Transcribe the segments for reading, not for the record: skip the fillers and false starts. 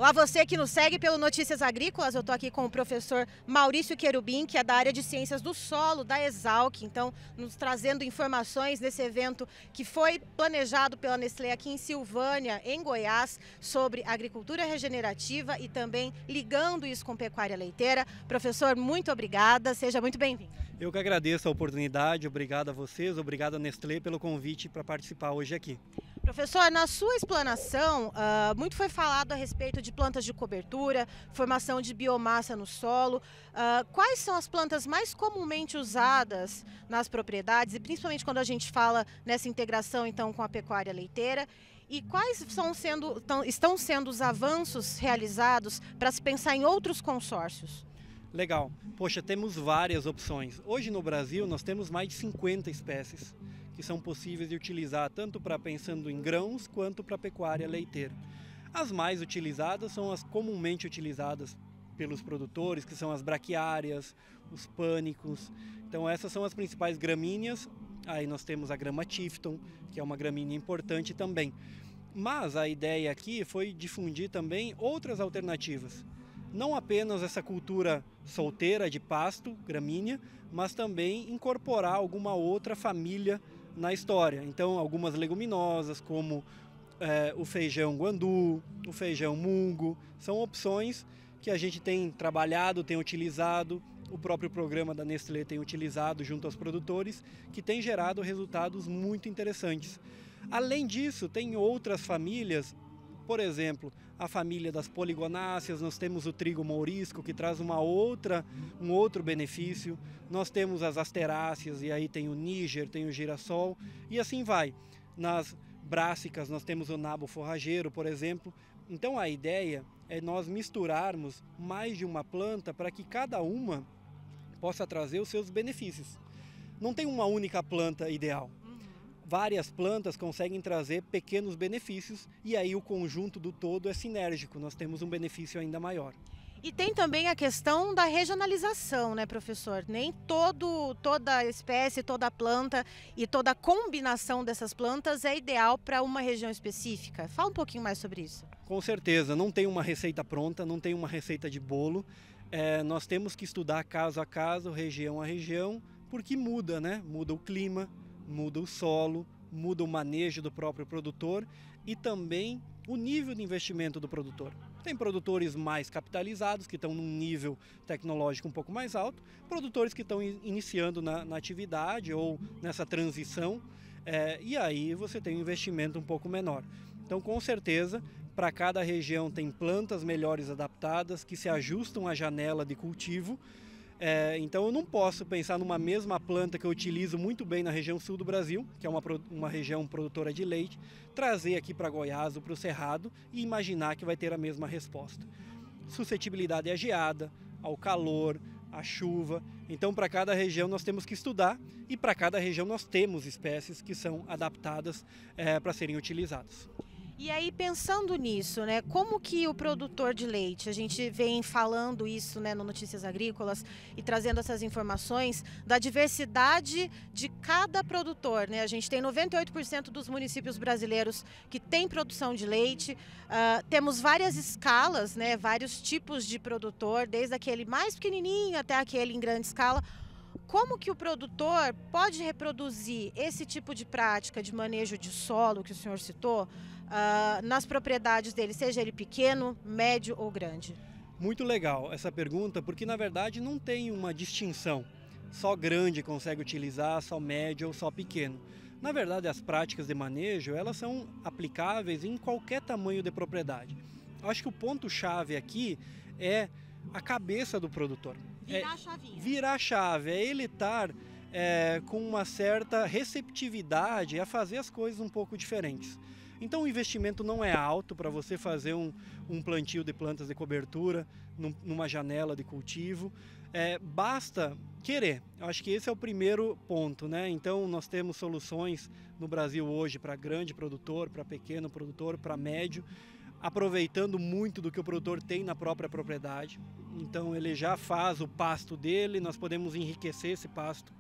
Olá, você que nos segue pelo Notícias Agrícolas. Eu estou aqui com o professor Maurício Querubim, que é da área de Ciências do Solo, da Exalc. Então, nos trazendo informações desse evento que foi planejado pela Nestlé aqui em Silvânia, em Goiás, sobre agricultura regenerativa e também ligando isso com pecuária leiteira. Professor, muito obrigada. Seja muito bem-vindo. Eu que agradeço a oportunidade. Obrigado a vocês, obrigado a Nestlé pelo convite para participar hoje aqui. Professor, na sua explanação, muito foi falado a respeito de plantas de cobertura, formação de biomassa no solo. Quais são as plantas mais comumente usadas nas propriedades, e principalmente quando a gente fala nessa integração então com a pecuária leiteira? E quais estão sendo os avanços realizados para se pensar em outros consórcios? Legal. Poxa, temos várias opções. Hoje no Brasil nós temos mais de 50 espécies que são possíveis de utilizar tanto para pensando em grãos quanto para pecuária leiteira. As mais utilizadas são as comumente utilizadas pelos produtores, que são as braquiárias, os pânicos. Então essas são as principais gramíneas. Aí nós temos a grama Tifton, que é uma gramínea importante também. Mas a ideia aqui foi difundir também outras alternativas. Não apenas essa cultura solteira de pasto, gramínea, mas também incorporar alguma outra família na história. Então, algumas leguminosas, como o feijão guandu, o feijão mungo, são opções que a gente tem trabalhado, tem utilizado, o próprio programa da Nestlé tem utilizado junto aos produtores, que tem gerado resultados muito interessantes. Além disso, tem outras famílias. Por exemplo, a família das poligonáceas, nós temos o trigo mourisco, que traz um outro benefício. Nós temos as asteráceas, e aí tem o níger, tem o girassol, e assim vai. Nas brássicas, nós temos o nabo forrageiro, por exemplo. Então a ideia é nós misturarmos mais de uma planta para que cada uma possa trazer os seus benefícios. Não tem uma única planta ideal. Várias plantas conseguem trazer pequenos benefícios e aí o conjunto do todo é sinérgico, nós temos um benefício ainda maior. E tem também a questão da regionalização, né, professor? Nem toda espécie, toda planta e toda combinação dessas plantas é ideal para uma região específica. Fala um pouquinho mais sobre isso. Com certeza, não tem uma receita pronta, não tem uma receita de bolo. Nós temos que estudar caso a caso, região a região, porque muda, né? Muda o clima, muda o solo, muda o manejo do próprio produtor e também o nível de investimento do produtor. Tem produtores mais capitalizados, que estão num nível tecnológico um pouco mais alto, produtores que estão iniciando na atividade ou nessa transição, e aí você tem um investimento um pouco menor. Então, com certeza, para cada região tem plantas melhores adaptadas, que se ajustam à janela de cultivo. Então eu não posso pensar numa mesma planta que eu utilizo muito bem na região sul do Brasil, que é uma região produtora de leite, trazer aqui para Goiás ou para o Cerrado e imaginar que vai ter a mesma resposta. Suscetibilidade à geada, ao calor, à chuva. Então para cada região nós temos que estudar e para cada região nós temos espécies que são adaptadas para serem utilizadas. E aí, pensando nisso, né, como que o produtor de leite, a gente vem falando isso, né, no Notícias Agrícolas e trazendo essas informações da diversidade de cada produtor, né? A gente tem 98% dos municípios brasileiros que têm produção de leite, temos várias escalas, né, vários tipos de produtor, desde aquele mais pequenininho até aquele em grande escala. Como que o produtor pode reproduzir esse tipo de prática de manejo de solo que o senhor citou nas propriedades dele, seja ele pequeno, médio ou grande? Muito legal essa pergunta, porque na verdade não tem uma distinção. Só grande consegue utilizar, só médio ou só pequeno. Na verdade, as práticas de manejo, elas são aplicáveis em qualquer tamanho de propriedade. Eu acho que o ponto-chave aqui é a cabeça do produtor. Virar a chavinha. Virar a chave, é ele estar com uma certa receptividade a fazer as coisas um pouco diferentes. Então o investimento não é alto para você fazer um plantio de plantas de cobertura numa janela de cultivo. Basta querer. Eu acho que esse é o primeiro ponto, né? Então nós temos soluções no Brasil hoje para grande produtor, para pequeno produtor, para médio, aproveitando muito do que o produtor tem na própria propriedade. Então ele já faz o pasto dele, nós podemos enriquecer esse pasto.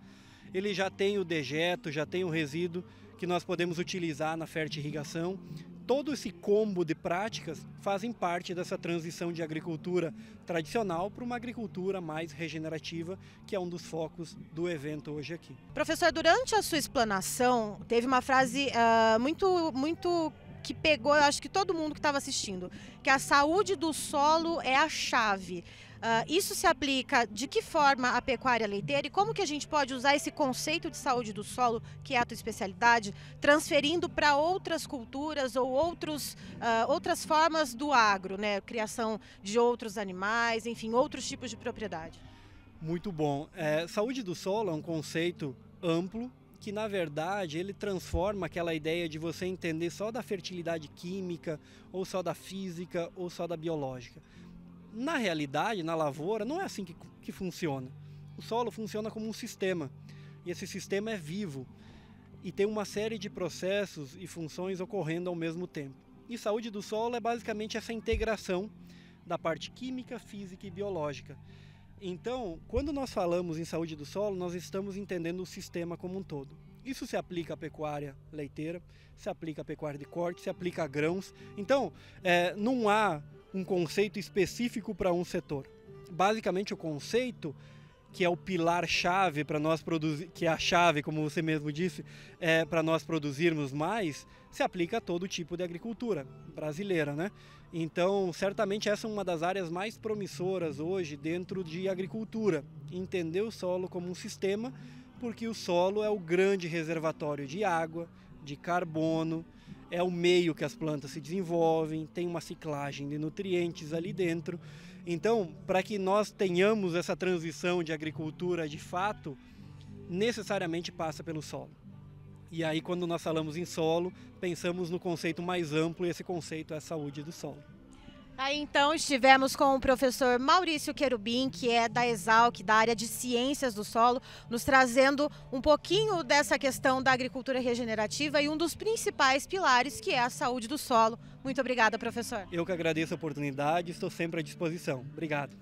Ele já tem o dejeto, já tem o resíduo que nós podemos utilizar na fertirrigação. Todo esse combo de práticas fazem parte dessa transição de agricultura tradicional para uma agricultura mais regenerativa, que é um dos focos do evento hoje aqui. Professor, durante a sua explanação, teve uma frase muito que pegou, eu acho que todo mundo que estava assistindo, que a saúde do solo é a chave. Isso se aplica de que forma à pecuária leiteira e como que a gente pode usar esse conceito de saúde do solo, que é a tua especialidade, transferindo para outras culturas ou outras formas do agro, né? Criação de outros animais, enfim, outros tipos de propriedade. Muito bom. Saúde do solo é um conceito amplo que, na verdade, ele transforma aquela ideia de você entender só da fertilidade química, ou só da física, ou só da biológica. Na realidade, na lavoura, não é assim que funciona. O solo funciona como um sistema, e esse sistema é vivo, e tem uma série de processos e funções ocorrendo ao mesmo tempo. E saúde do solo é basicamente essa integração da parte química, física e biológica. Então, quando nós falamos em saúde do solo, nós estamos entendendo o sistema como um todo. Isso se aplica à pecuária leiteira, se aplica à pecuária de corte, se aplica a grãos. Então, não há um conceito específico para um setor. Basicamente, o conceito, que é o pilar-chave para nós produzir, que é a chave, como você mesmo disse, para nós produzirmos mais, se aplica a todo tipo de agricultura brasileira, né? Então, certamente essa é uma das áreas mais promissoras hoje dentro de agricultura, entender o solo como um sistema, porque o solo é o grande reservatório de água, de carbono, é o meio que as plantas se desenvolvem, tem uma ciclagem de nutrientes ali dentro. Então, para que nós tenhamos essa transição de agricultura de fato, necessariamente passa pelo solo. E aí, quando nós falamos em solo, pensamos no conceito mais amplo, e esse conceito é a saúde do solo. Aí então estivemos com o professor Maurício Querubim, que é da Exalc, da área de Ciências do Solo, nos trazendo um pouquinho dessa questão da agricultura regenerativa e um dos principais pilares, que é a saúde do solo. Muito obrigada, professor. Eu que agradeço a oportunidade, estou sempre à disposição. Obrigado.